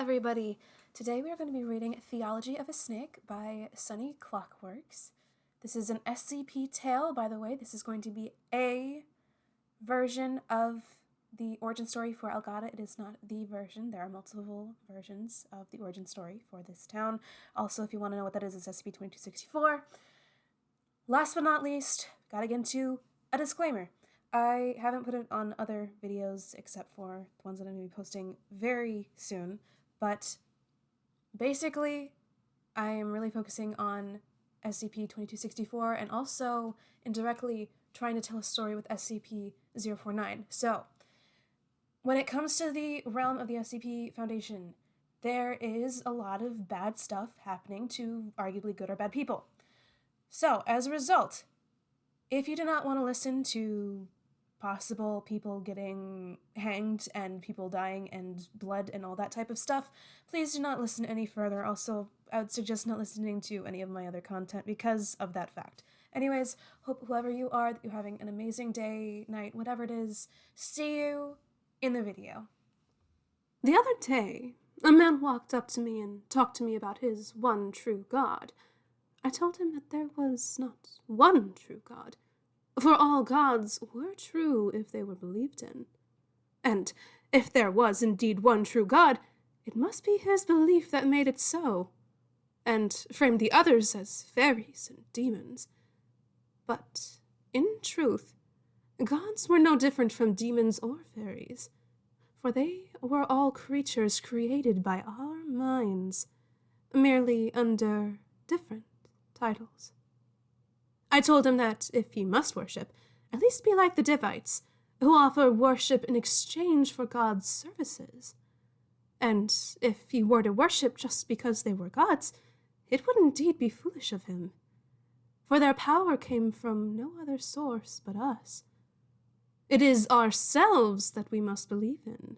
everybody! Today we are going to be reading Theology of a Snake by Sunny Clockworks. This is an SCP tale, by the way. This is going to be a version of the origin story for Alagadda. It is not the version. There are multiple versions of the origin story for this town. Also, if you want to know what that is, it's SCP-2264. Last but not least, gotta get into a disclaimer. I haven't put it on other videos except for the ones that I'm going to be posting very soon, but basically I am really focusing on SCP-2264 and also indirectly trying to tell a story with SCP-049. So, when it comes to the realm of the SCP Foundation, there is a lot of bad stuff happening to arguably good or bad people. So, as a result, if you do not want to listen to possible people getting hanged and people dying and blood and all that type of stuff, please do not listen any further. Also, I would suggest not listening to any of my other content because of that fact. Anyways, hope whoever you are, that you're having an amazing day, night, whatever it is. See you in the video. The other day, a man walked up to me and talked to me about his one true God. I told him that there was not one true God, for all gods were true if they were believed in. And if there was indeed one true God, it must be his belief that made it so, and framed the others as fairies and demons. But, in truth, gods were no different from demons or fairies, for they were all creatures created by our minds, merely under different titles. I told him that if he must worship, at least be like the Divites, who offer worship in exchange for God's services. And if he were to worship just because they were gods, it would indeed be foolish of him, for their power came from no other source but us. It is ourselves that we must believe in.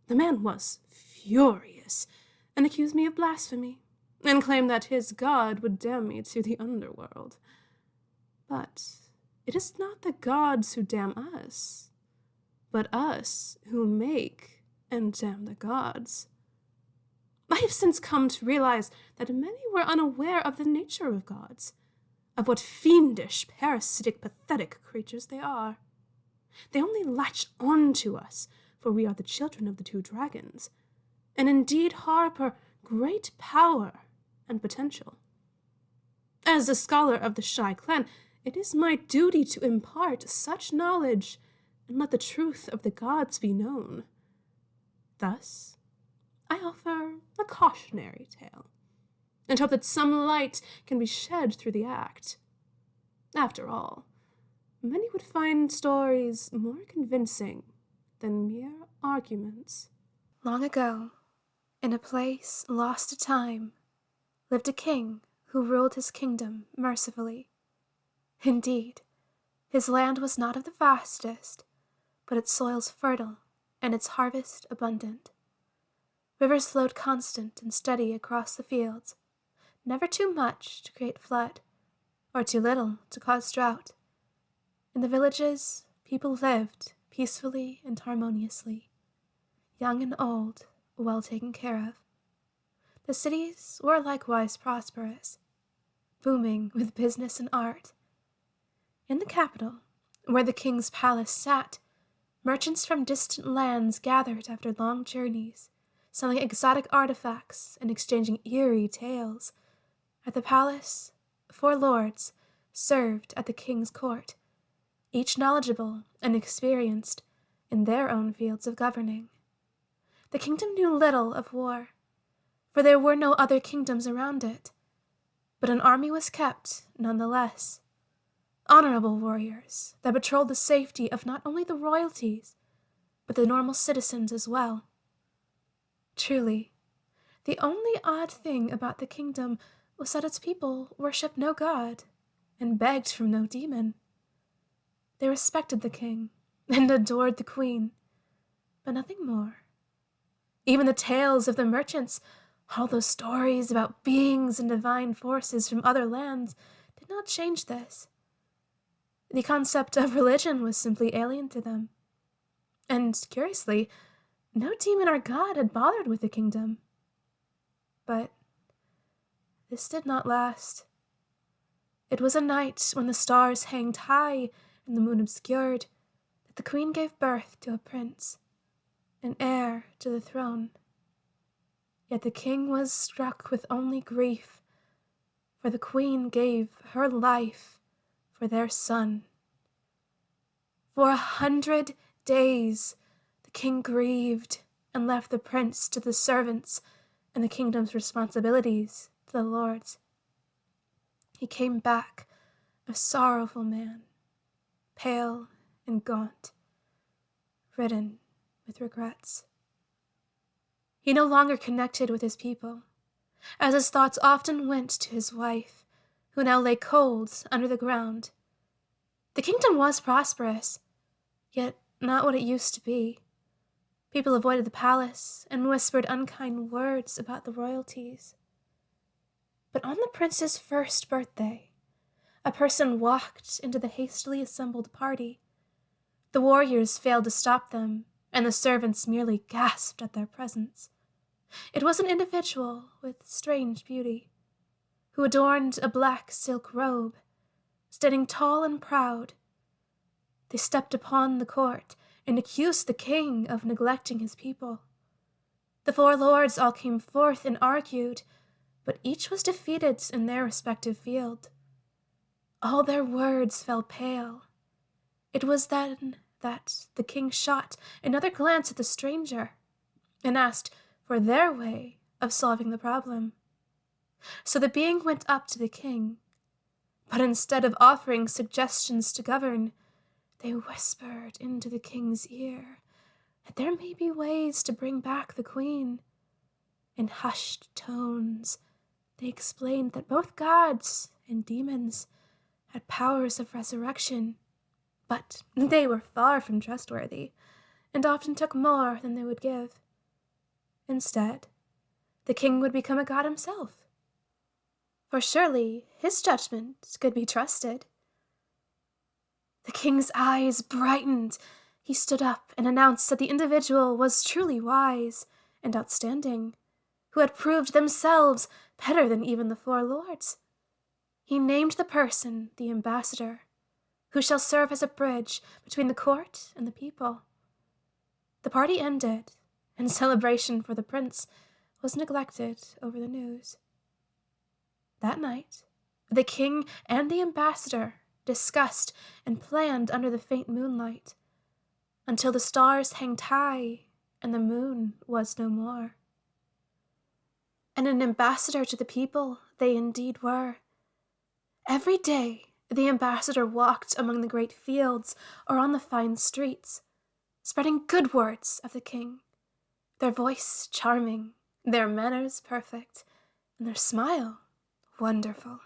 The man was furious, and accused me of blasphemy, and claimed that his God would damn me to the underworld. But it is not the gods who damn us, but us who make and damn the gods. I have since come to realize that many were unaware of the nature of gods, of what fiendish, parasitic, pathetic creatures they are. They only latch on to us, for we are the children of the two dragons, and indeed harbor great power and potential. As a scholar of the Shy clan, it is my duty to impart such knowledge and let the truth of the gods be known. Thus, I offer a cautionary tale, and hope that some light can be shed through the act. After all, many would find stories more convincing than mere arguments. Long ago, in a place lost to time, lived a king who ruled his kingdom mercifully. Indeed, his land was not of the vastest, but its soils fertile and its harvest abundant. Rivers flowed constant and steady across the fields, never too much to create flood, or too little to cause drought. In the villages, people lived peacefully and harmoniously, young and old, well taken care of. The cities were likewise prosperous, booming with business and art. In the capital, where the king's palace sat, merchants from distant lands gathered after long journeys, selling exotic artifacts and exchanging eerie tales. At the palace, 4 lords served at the king's court, each knowledgeable and experienced in their own fields of governing. The kingdom knew little of war, for there were no other kingdoms around it, but an army was kept nonetheless. Honorable warriors that patrolled the safety of not only the royalties, but the normal citizens as well. Truly, the only odd thing about the kingdom was that its people worshipped no god and begged from no demon. They respected the king and adored the queen, but nothing more. Even the tales of the merchants, all those stories about beings and divine forces from other lands, did not change this. The concept of religion was simply alien to them. And, curiously, No demon or god had bothered with the kingdom. But this did not last. It was a night when the stars hanged high and the moon obscured that the queen gave birth to a prince, an heir to the throne. Yet the king was struck with only grief, for the queen gave her life for their son. For 100 days the king grieved and left the prince to the servants and the kingdom's responsibilities to the lords. He came back a sorrowful man, pale and gaunt, ridden with regrets. He no longer connected with his people, as his thoughts often went to his wife, who now lay cold under the ground. The kingdom was prosperous, yet not what it used to be. People avoided the palace and whispered unkind words about the royalties. But on the prince's first birthday, a person walked into the hastily assembled party. The warriors failed to stop them, and the servants merely gasped at their presence. It was an individual with strange beauty, who adorned a black silk robe, standing tall and proud. They stepped upon the court and accused the king of neglecting his people. The 4 lords all came forth and argued, but each was defeated in their respective field. All their words fell pale. It was then that the king shot another glance at the stranger and asked for their way of solving the problem. So the being went up to the king, but instead of offering suggestions to govern, they whispered into the king's ear that there may be ways to bring back the queen. In hushed tones, they explained that both gods and demons had powers of resurrection, but they were far from trustworthy and often took more than they would give. Instead, the king would become a god himself, for surely his judgment could be trusted. The king's eyes brightened. He stood up and announced that the individual was truly wise and outstanding, who had proved themselves better than even the 4 lords. He named the person the ambassador, who shall serve as a bridge between the court and the people. The party ended, and celebration for the prince was neglected over the news. That night, the king and the ambassador discussed and planned under the faint moonlight, until the stars hanged high and the moon was no more. And an ambassador to the people they indeed were. Every day the ambassador walked among the great fields or on the fine streets, spreading good words of the king, their voice charming, their manners perfect, and their smile wonderful.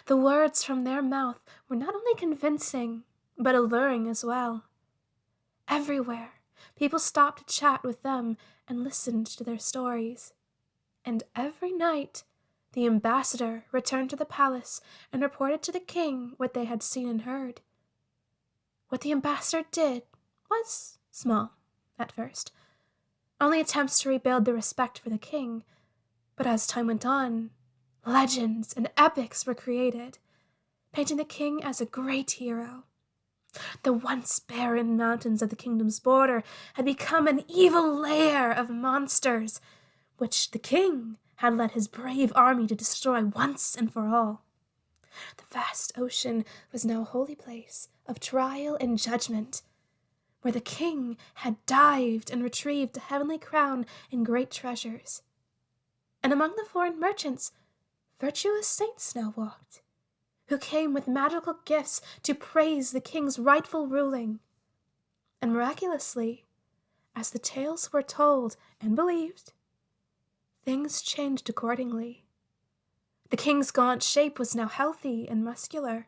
The words from their mouth were not only convincing, but alluring as well. Everywhere, people stopped to chat with them and listened to their stories. And every night, the ambassador returned to the palace and reported to the king what they had seen and heard. What the ambassador did was small at first, only attempts to rebuild the respect for the king, but as time went on, legends and epics were created, painting the king as a great hero. The once barren mountains of the kingdom's border had become an evil lair of monsters, which the king had led his brave army to destroy once and for all. The vast ocean was now a holy place of trial and judgment, where the king had dived and retrieved a heavenly crown and great treasures. And among the foreign merchants, virtuous saints now walked, who came with magical gifts to praise the king's rightful ruling. And miraculously, as the tales were told and believed, things changed accordingly. The king's gaunt shape was now healthy and muscular,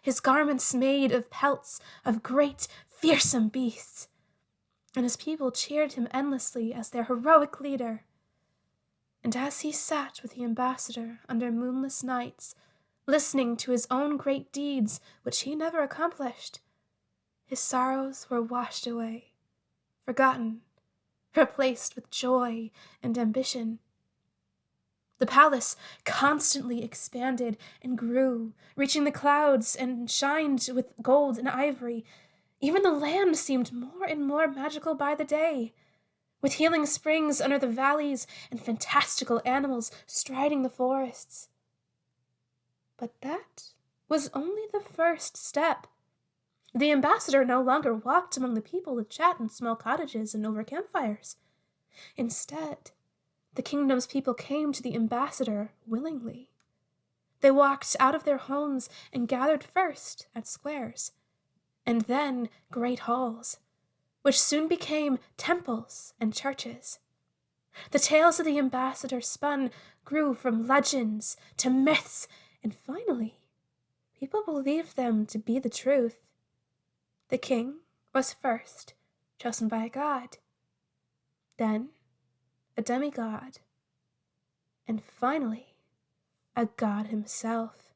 his garments made of pelts of great, fearsome beasts, and his people cheered him endlessly as their heroic leader. And as he sat with the ambassador under moonless nights, listening to his own great deeds which he never accomplished, his sorrows were washed away, forgotten, replaced with joy and ambition. The palace constantly expanded and grew, reaching the clouds and shined with gold and ivory. Even the land seemed more and more magical by the day, with healing springs under the valleys and fantastical animals striding the forests. But that was only the first step. The ambassador no longer walked among the people to chat in small cottages and over campfires. Instead, the kingdom's people came to the ambassador willingly. They walked out of their homes and gathered first at squares, and then great halls, which soon became temples and churches. The tales of the ambassador spun grew from legends to myths, and finally, people believed them to be the truth. The king was first chosen by a god, then a demigod, and finally, a god himself.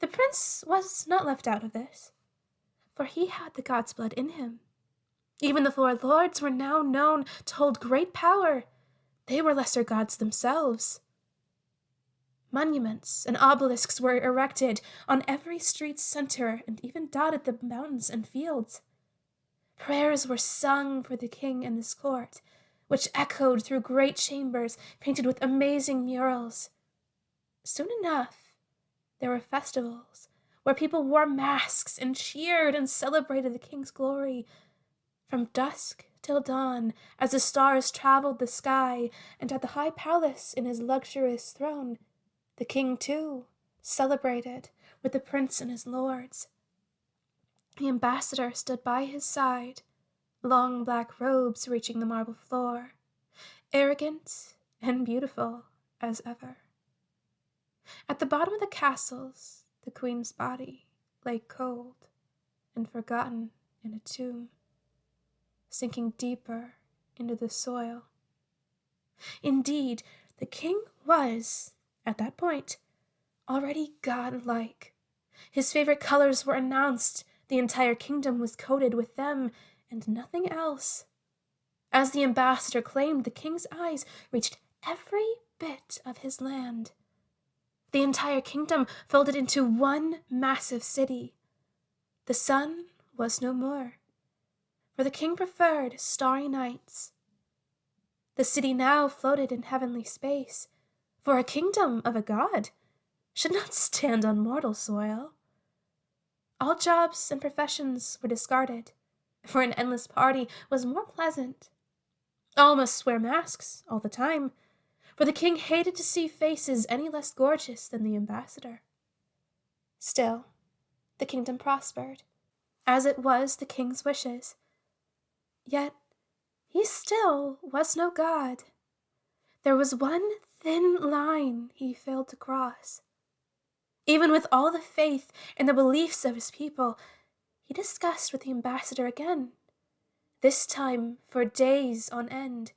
The prince was not left out of this, for he had the god's blood in him. Even the four lords were now known to hold great power. They were lesser gods themselves. Monuments and obelisks were erected on every street's center and even dotted the mountains and fields. Prayers were sung for the king and his court, which echoed through great chambers painted with amazing murals. Soon enough, there were festivals where people wore masks and cheered and celebrated the king's glory. From dusk till dawn, as the stars traveled the sky, and at the high palace in his luxurious throne, the king, too, celebrated with the prince and his lords. The ambassador stood by his side, long black robes reaching the marble floor, arrogant and beautiful as ever. At the bottom of the castles, the queen's body lay cold and forgotten in a tomb, sinking deeper into the soil. Indeed, the king was, at that point, already godlike. His favorite colors were announced. The entire kingdom was coated with them and nothing else. As the ambassador claimed, the king's eyes reached every bit of his land. The entire kingdom folded into one massive city. The sun was no more, for the king preferred starry nights. The city now floated in heavenly space, for a kingdom of a god should not stand on mortal soil. All jobs and professions were discarded, for an endless party was more pleasant. All must wear masks all the time, for the king hated to see faces any less gorgeous than the ambassador. Still, the kingdom prospered, as it was the king's wishes. Yet, he still was no god. There was one thin line he failed to cross. Even with all the faith in the beliefs of his people, he discussed with the ambassador again, this time for days on end,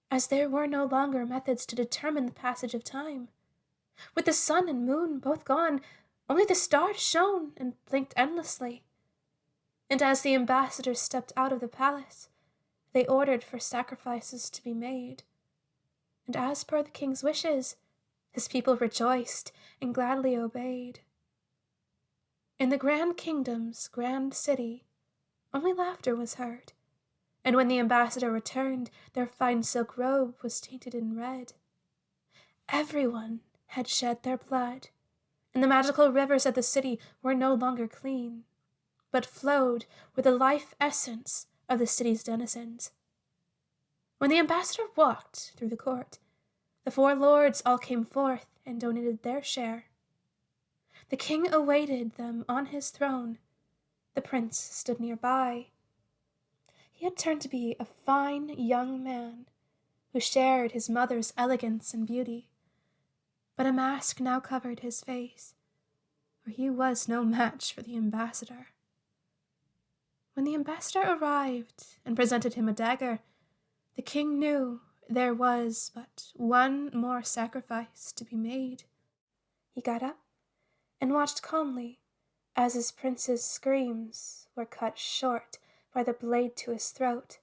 as there were no longer methods to determine the passage of time. With the sun and moon both gone, only the stars shone and blinked endlessly. And as the ambassadors stepped out of the palace, they ordered for sacrifices to be made. And as per the king's wishes, his people rejoiced and gladly obeyed. In the grand kingdom's grand city, only laughter was heard, and when the ambassador returned, their fine silk robe was tainted in red. Everyone had shed their blood, and the magical rivers of the city were no longer clean, but flowed with the life essence of the city's denizens. When the ambassador walked through the court, the four lords all came forth and donated their share. The king awaited them on his throne. The prince stood nearby. He had turned to be a fine young man who shared his mother's elegance and beauty, but a mask now covered his face, for he was no match for the ambassador. When the ambassador arrived and presented him a dagger, the king knew there was but one more sacrifice to be made. He got up and watched calmly as his prince's screams were cut short by the blade to his throat.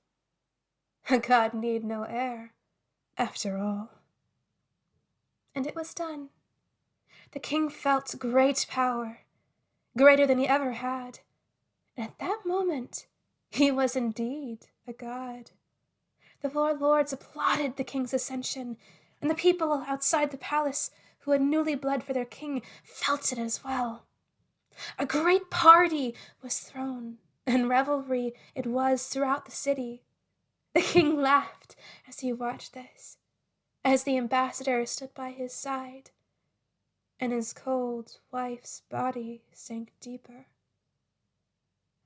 A god need no heir, after all. And it was done. The king felt great power, greater than he ever had. And at that moment, he was indeed a god. The four lords applauded the king's ascension, and the people outside the palace who had newly bled for their king felt it as well. A great party was thrown, and revelry it was throughout the city. The king laughed as he watched this, as the ambassador stood by his side, and his cold wife's body sank deeper.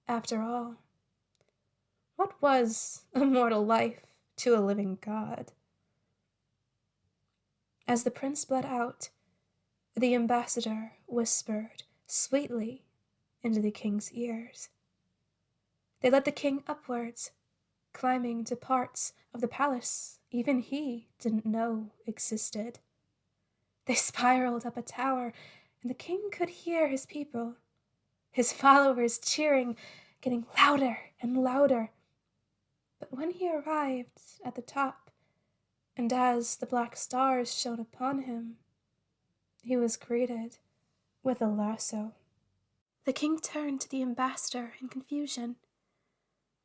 After all, what was a mortal life to a living god? As the prince bled out, the ambassador whispered sweetly into the king's ears. They led the king upwards, climbing to parts of the palace even he didn't know existed. They spiraled up a tower, and the king could hear his people, his followers cheering, getting louder and louder. But when he arrived at the top, and as the black stars shone upon him, he was greeted with a lasso. The king turned to the ambassador in confusion,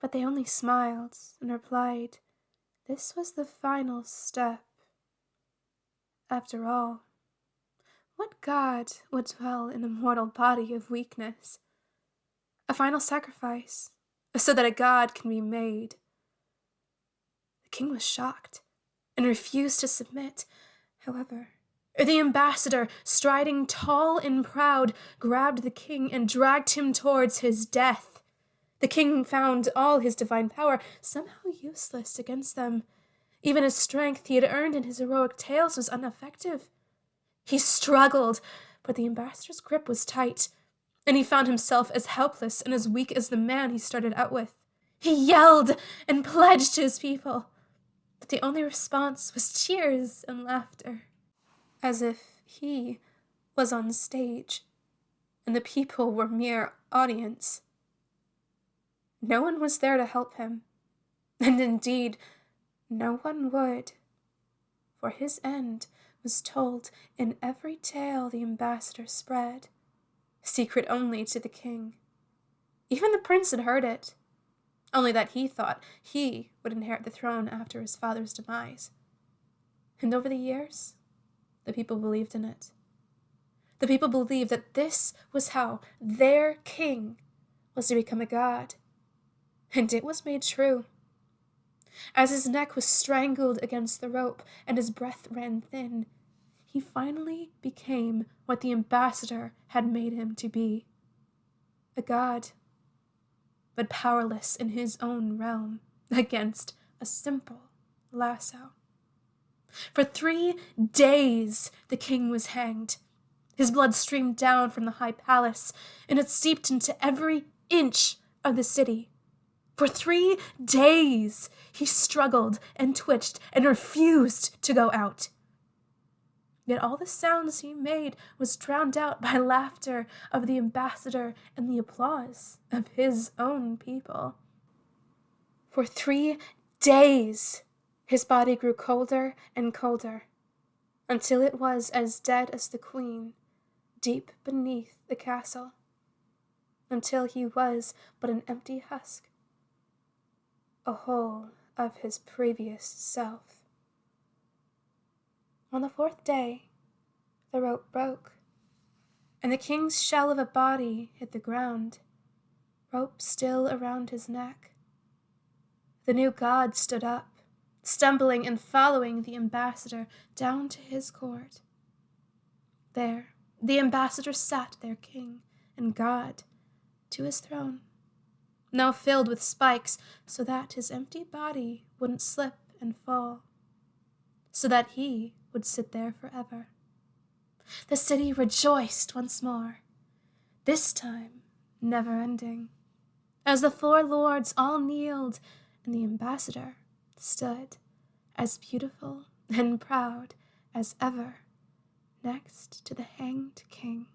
but they only smiled and replied, this was the final step. After all, what god would dwell in a mortal body of weakness? A final sacrifice, so that a god can be made. The king was shocked and refused to submit. However, the ambassador, striding tall and proud, grabbed the king and dragged him towards his death. The king found all his divine power somehow useless against them. Even his strength he had earned in his heroic tales was ineffective. He struggled, but the ambassador's grip was tight, and he found himself as helpless and as weak as the man he started out with. He yelled and pledged to his people, but the only response was cheers and laughter, as if he was on stage and the people were mere audience. No one was there to help him, and indeed no one would, for his end was told in every tale the ambassador spread, secret only to the king. Even the prince had heard it, only that he thought he would inherit the throne after his father's demise. And over the years, the people believed in it. The people believed that this was how their king was to become a god. And it was made true. As his neck was strangled against the rope and his breath ran thin, he finally became what the ambassador had made him to be. A god, but powerless in his own realm against a simple lasso. For 3 days the king was hanged. His blood streamed down from the high palace, and it seeped into every inch of the city. For 3 days he struggled and twitched and refused to go out. Yet all the sounds he made was drowned out by laughter of the ambassador and the applause of his own people. For 3 days his body grew colder and colder, until it was as dead as the queen, deep beneath the castle, until he was but an empty husk, a whole of his previous self. On the 4th day, the rope broke, and the king's shell of a body hit the ground, rope still around his neck. The new god stood up, stumbling and following the ambassador down to his court. There, the ambassador sat their king and god to his throne, now filled with spikes so that his empty body wouldn't slip and fall, so that he would sit there forever. The city rejoiced once more, this time never ending, as the 4 lords all kneeled and the ambassador stood as beautiful and proud as ever next to the hanged king.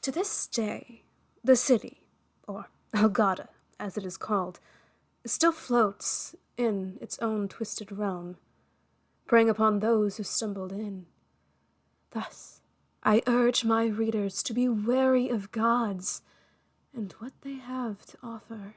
To this day, the city, or Alagadda as it is called, still floats in its own twisted realm, preying upon those who stumbled in. Thus, I urge my readers to be wary of gods and what they have to offer.